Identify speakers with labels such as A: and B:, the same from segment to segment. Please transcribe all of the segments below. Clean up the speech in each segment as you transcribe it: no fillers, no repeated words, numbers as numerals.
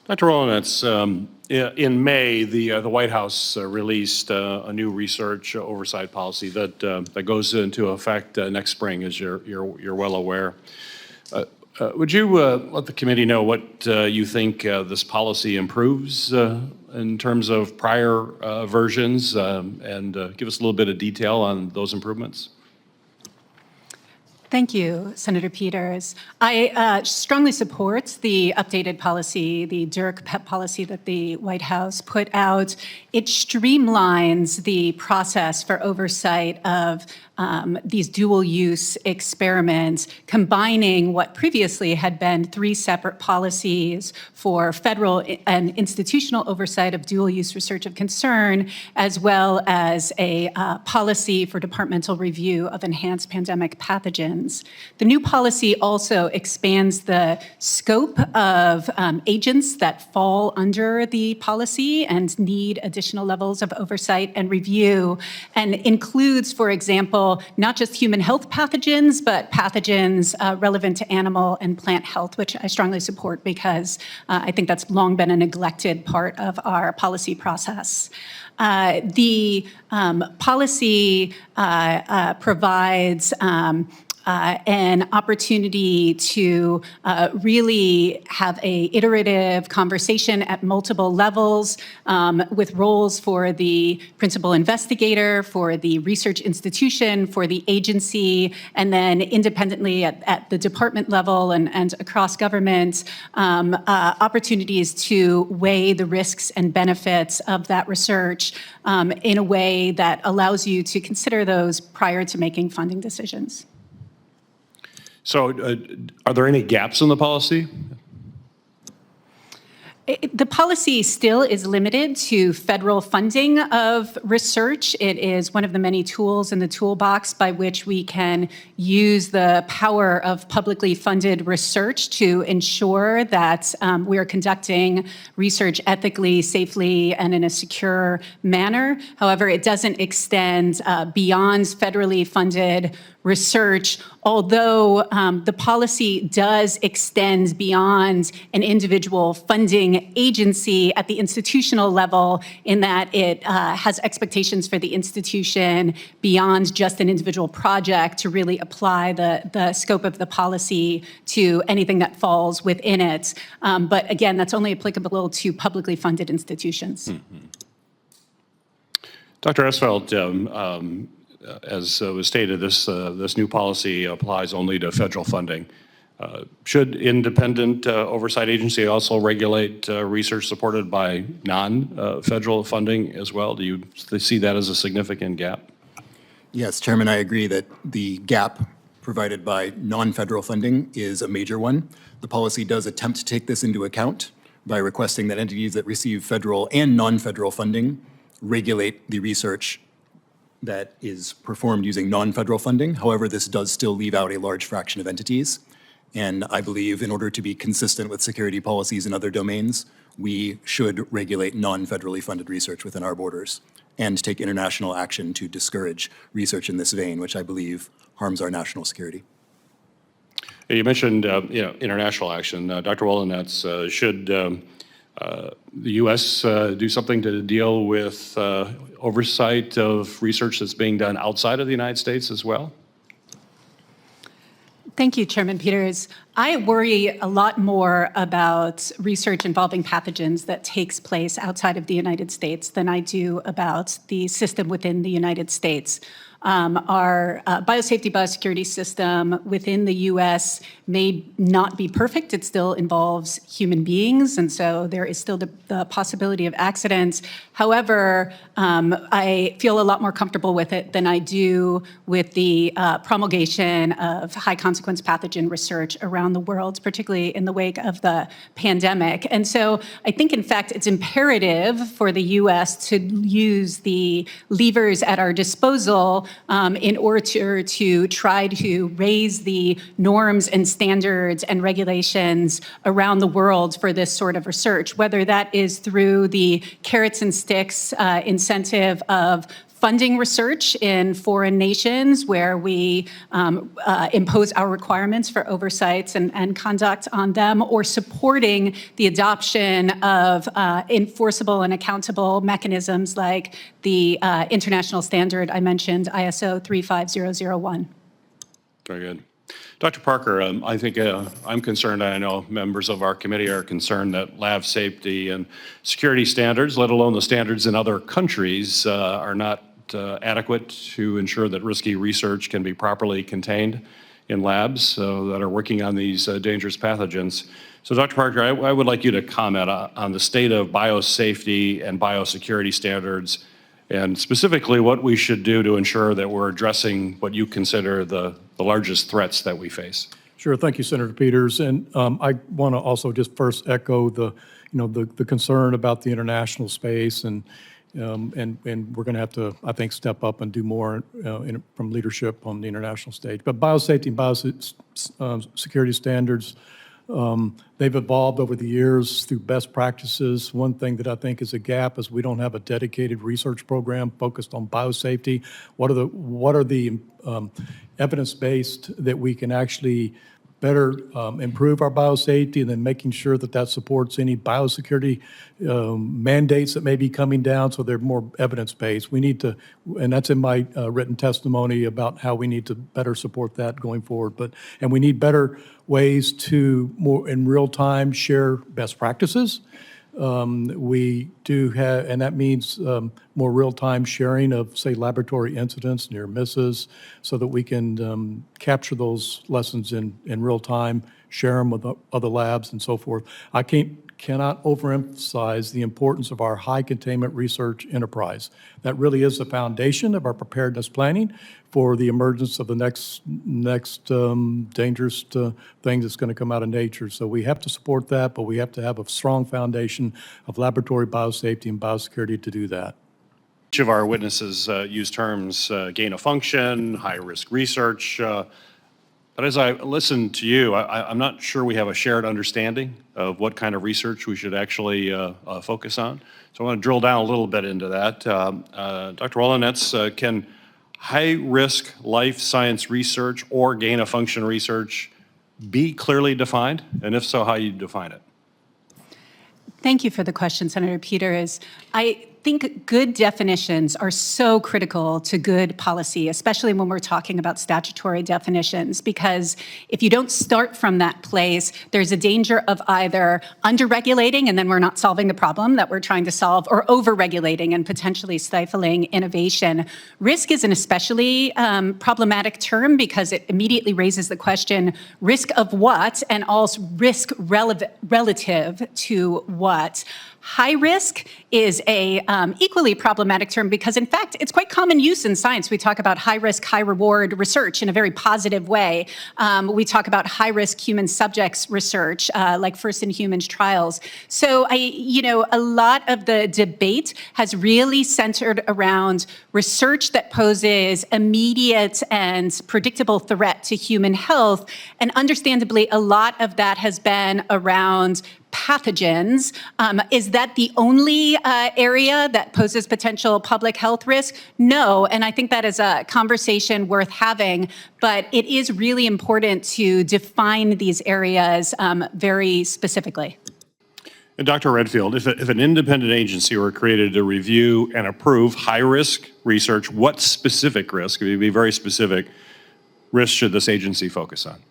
A: Dr. Rollins, in May, the White House released a new research oversight policy that goes into effect next spring, as you're well aware. Would you let the committee know what you think this policy improves in terms of prior versions, and give us a little bit of detail on those improvements?
B: Thank you, Senator Peters. I strongly support the updated policy, the DIRC PEP policy that the White House put out. It streamlines the process for oversight of these dual-use experiments, combining what previously had been 3 separate policies for federal and institutional oversight of dual-use research of concern, as well as a policy for departmental review of enhanced pandemic pathogens. The new policy also expands the scope of agents that fall under the policy and need additional levels of oversight and review, and includes, for example, not just human health pathogens, but pathogens relevant to animal and plant health, which I strongly support because I think that's long been a neglected part of our policy process. The policy provides an opportunity to really have a iterative conversation at multiple levels with roles for the principal investigator, for the research institution, for the agency, and then independently at the department level and across government, opportunities to weigh the risks and benefits of that research in a way that allows you to consider those prior to making funding decisions.
A: So are there any gaps in the policy?
B: The policy still is limited to federal funding of research. It is one of the many tools in the toolbox by which we can use the power of publicly funded research to ensure that we are conducting research ethically, safely, and in a secure manner. However, it doesn't extend beyond federally funded research, although the policy does extend beyond an individual funding agency at the institutional level, in that it has expectations for the institution beyond just an individual project to really apply the scope of the policy to anything that falls within it. But again, that's only applicable to publicly funded institutions.
A: Mm-hmm. Dr. Esfeld, as was stated, this new policy applies only to federal funding. Should independent oversight agency also regulate research supported by non-federal funding as well? Do you see that as a significant gap?
C: Yes, Chairman, I agree that the gap provided by non-federal funding is a major one. The policy does attempt to take this into account by requesting that entities that receive federal and non-federal funding regulate the research that is performed using non-federal funding. However, this does still leave out a large fraction of entities. And I believe in order to be consistent with security policies in other domains, we should regulate non-federally funded research within our borders and take international action to discourage research in this vein, which I believe harms our national security.
A: You mentioned international action. Dr. Wollenetz, should the U.S. do something to deal with oversight of research that's being done outside of the United States as well?
B: Thank you, Chairman Peters. I worry a lot more about research involving pathogens that takes place outside of the United States than I do about the system within the United States. Our biosafety, biosecurity system within the U.S. may not be perfect. It still involves human beings, and so there is still the possibility of accidents. However, I feel a lot more comfortable with it than I do with the promulgation of high-consequence pathogen research around the world, particularly in the wake of the pandemic. And so I think, in fact, it's imperative for the U.S. to use the levers at our disposal in order to try to raise the norms and standards and regulations around the world for this sort of research, whether that is through the carrots and sticks incentive of funding research in foreign nations where we impose our requirements for oversights and conduct on them, or supporting the adoption of enforceable and accountable mechanisms like the international standard I mentioned, ISO 35001.
A: Very good. Dr. Parker, I think I'm concerned, and I know members of our committee are concerned that lab safety and security standards, let alone the standards in other countries, are not adequate to ensure that risky research can be properly contained in labs that are working on these dangerous pathogens. So Dr. Parker, I would like you to comment on the state of biosafety and biosecurity standards, and specifically what we should do to ensure that we're addressing what you consider the largest threats that we face.
D: Sure, thank you, Senator Peters. And I want to also just first echo the concern about the international space, and we're going to have to, I think, step up and do more from leadership on the international stage. But biosafety and biosecurity standards, they've evolved over the years through best practices. One thing that I think is a gap is we don't have a dedicated research program focused on biosafety. What are the evidence-based that we can actually better improve our biosafety, and then making sure that that supports any biosecurity mandates that may be coming down, so they're more evidence-based. We need to, and that's in my written testimony about how we need to better support that going forward. And we need better ways to more in real time share best practices. We do have, and that means more real-time sharing of, say, laboratory incidents, near misses, so that we can capture those lessons in real time, share them with other labs and so forth. I cannot overemphasize the importance of our high containment research enterprise. That really is the foundation of our preparedness planning for the emergence of the next dangerous thing that's going to come out of nature. So we have to support that, but we have to have a strong foundation of laboratory biosafety and biosecurity to do that.
A: Each of our witnesses use terms gain of function, high-risk research. But as I listen to you, I'm not sure we have a shared understanding of what kind of research we should actually focus on. So I want to drill down a little bit into that. Dr. Wolonets, can high-risk life science research or gain-of-function research be clearly defined? And if so, how you define it?
B: Thank you for the question, Senator Peters. I think good definitions are so critical to good policy, especially when we're talking about statutory definitions, because if you don't start from that place, there's a danger of either under-regulating and then we're not solving the problem that we're trying to solve, or over-regulating and potentially stifling innovation. Risk is an especially problematic term because it immediately raises the question, risk of what, and also risk relative to what. High risk is a equally problematic term because, in fact, it's quite common use in science. We talk about high risk, high reward research in a very positive way. We talk about high risk human subjects research, like first in humans trials. So, a lot of the debate has really centered around research that poses immediate and predictable threat to human health. And understandably, a lot of that has been around pathogens. Is that the only area that poses potential public health risk? No, and I think that is a conversation worth having, but it is really important to define these areas very specifically.
A: And Dr. Redfield, if an independent agency were created to review and approve high-risk research, what specific risk, if you be very specific, risk should this agency focus on?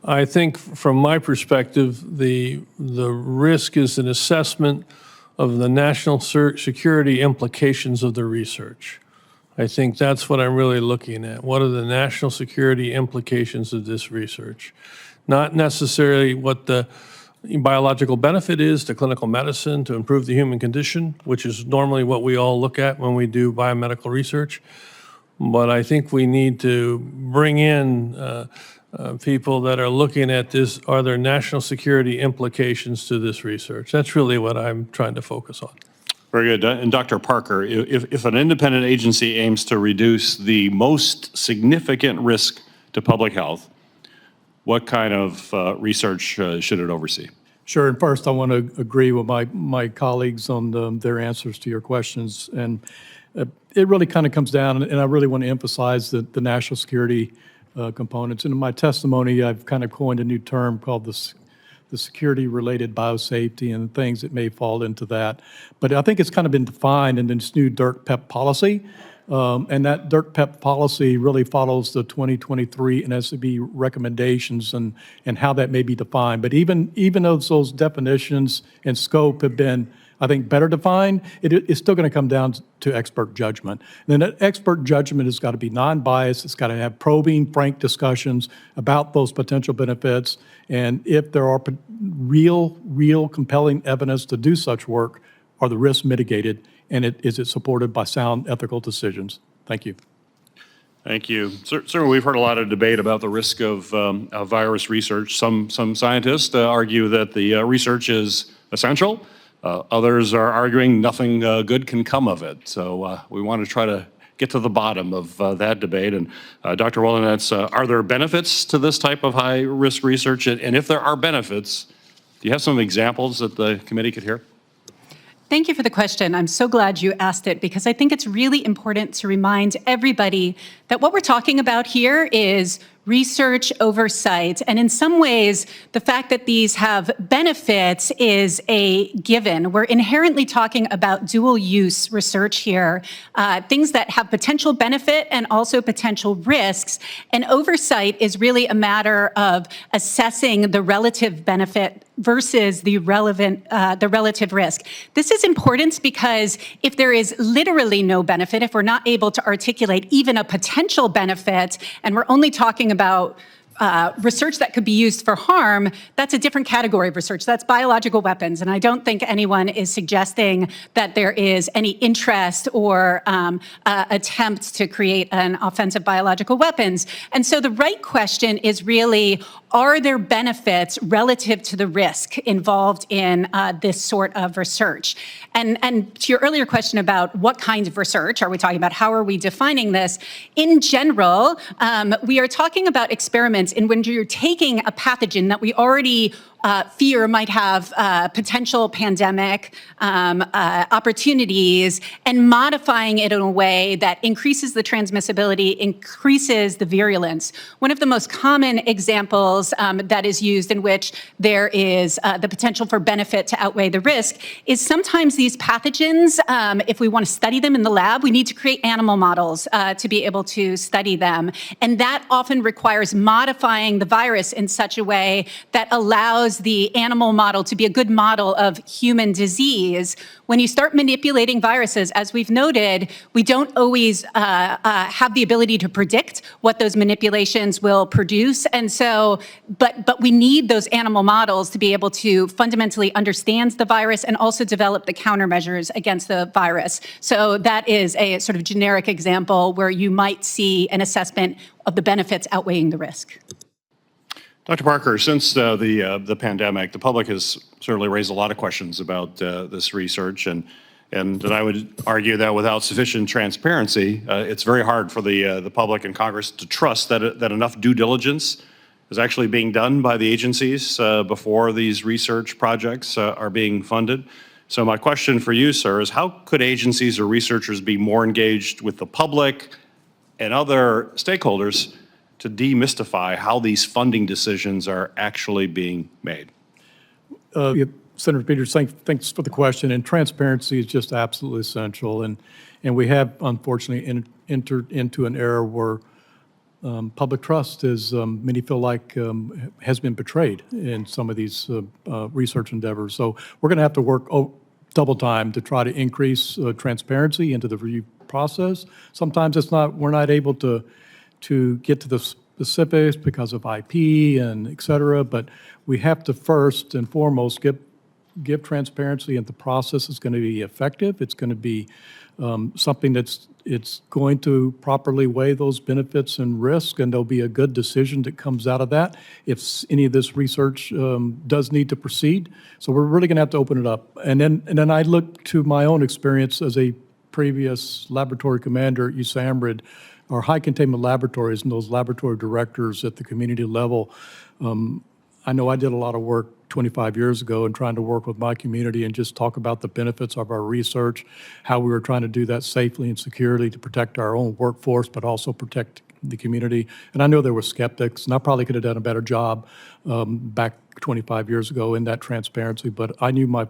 E: I think from my perspective, the risk is an assessment of the national security implications of the research. I think that's what I'm really looking at. What are the national security implications of this research? Not necessarily what the biological benefit is to clinical medicine to improve the human condition, which is normally what we all look at when we do biomedical research. But I think we need to bring in people that are looking at this, are there national security implications to this research? That's really what I'm trying to focus on.
A: Very good. And Dr. Parker, if an independent agency aims to reduce the most significant risk to public health, what kind of research should it oversee?
D: Sure, and first I want to agree with my colleagues on their answers to your questions. And it really kind of comes down, and I really want to emphasize the national security components. And in my testimony, I've kind of coined a new term called the security-related biosafety and things that may fall into that. But I think it's kind of been defined in this new DIRC-PEP policy. And that DIRC-PEP policy really follows the 2023 NSCB recommendations and how that may be defined. But even though those definitions and scope have been, I think, better defined, it's still going to come down to expert judgment. And then that expert judgment has got to be non-biased. It's got to have probing, frank discussions about those potential benefits. And if there are real compelling evidence to do such work, are the risks mitigated? And is it supported by sound ethical decisions? Thank you.
A: Thank you. Certainly, we've heard a lot of debate about the risk of virus research. Some scientists argue that the research is essential. Others are arguing nothing good can come of it. So we want to try to get to the bottom of that debate. And Dr. Wolonetz, are there benefits to this type of high-risk research? And if there are benefits, do you have some examples that the committee could hear?
B: Thank you for the question. I'm so glad you asked it because I think it's really important to remind everybody that what we're talking about here is research oversight. And in some ways, the fact that these have benefits is a given. We're inherently talking about dual use research here, things that have potential benefit and also potential risks. And oversight is really a matter of assessing the relative benefit versus the relative risk. This is important because if there is literally no benefit, if we're not able to articulate even a potential benefit, and we're only talking about research that could be used for harm, that's a different category of research. That's biological weapons. And I don't think anyone is suggesting that there is any interest or attempt to create an offensive biological weapons. And so the right question is really, are there benefits relative to the risk involved in this sort of research? And to your earlier question about what kind of research are we talking about, how are we defining this? In general, we are talking about experiments in when you're taking a pathogen that we already fear might have potential pandemic opportunities and modifying it in a way that increases the transmissibility, increases the virulence. One of the most common examples that is used in which there is the potential for benefit to outweigh the risk is sometimes these pathogens, if we want to study them in the lab, we need to create animal models to be able to study them. And that often requires modifying the virus in such a way that allows the animal model to be a good model of human disease. When you start manipulating viruses, as we've noted, we don't always have the ability to predict what those manipulations will produce. And so, but we need those animal models to be able to fundamentally understand the virus and also develop the countermeasures against the virus. So that is a sort of generic example where you might see an assessment of the benefits outweighing the risk.
A: Dr. Parker, since the pandemic, the public has certainly raised a lot of questions about this research, and I would argue that without sufficient transparency, it's very hard for the public and Congress to trust that enough due diligence is actually being done by the agencies before these research projects are being funded. So my question for you, sir, is how could agencies or researchers be more engaged with the public and other stakeholders to demystify how these funding decisions are actually being made?
D: Senator Peters, thanks for the question. And transparency is just absolutely essential. And we have, unfortunately, entered into an era where public trust is, many feel like, has been betrayed in some of these research endeavors. So we're going to have to work double time to try to increase transparency into the review process. Sometimes we're not able to get to the specifics because of IP and et cetera, but we have to first and foremost give transparency, and the process is going to be effective. It's going to be something it's going to properly weigh those benefits and risk, and there'll be a good decision that comes out of that if any of this research does need to proceed. So we're really going to have to open it up. And then I look to my own experience as a previous laboratory commander at USAMRIID. Our high containment laboratories and those laboratory directors at the community level, I know I did a lot of work 25 years ago and trying to work with my community and just talk about the benefits of our research, how we were trying to do that safely and securely to protect our own workforce, but also protect the community. And I know there were skeptics, and I probably could have done a better job back 25 years ago in that transparency, but I knew my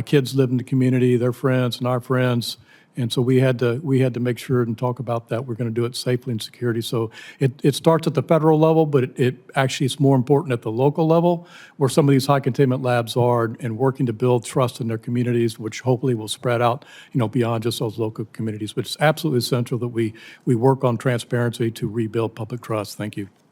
D: kids lived in the community, their friends and our friends, and so we had to make sure and talk about that. We're going to do it safely and security. So it starts at the federal level, but it actually is more important at the local level, where some of these high containment labs are, and working to build trust in their communities, which hopefully will spread out, beyond just those local communities. But it's absolutely essential that we work on transparency to rebuild public trust. Thank you.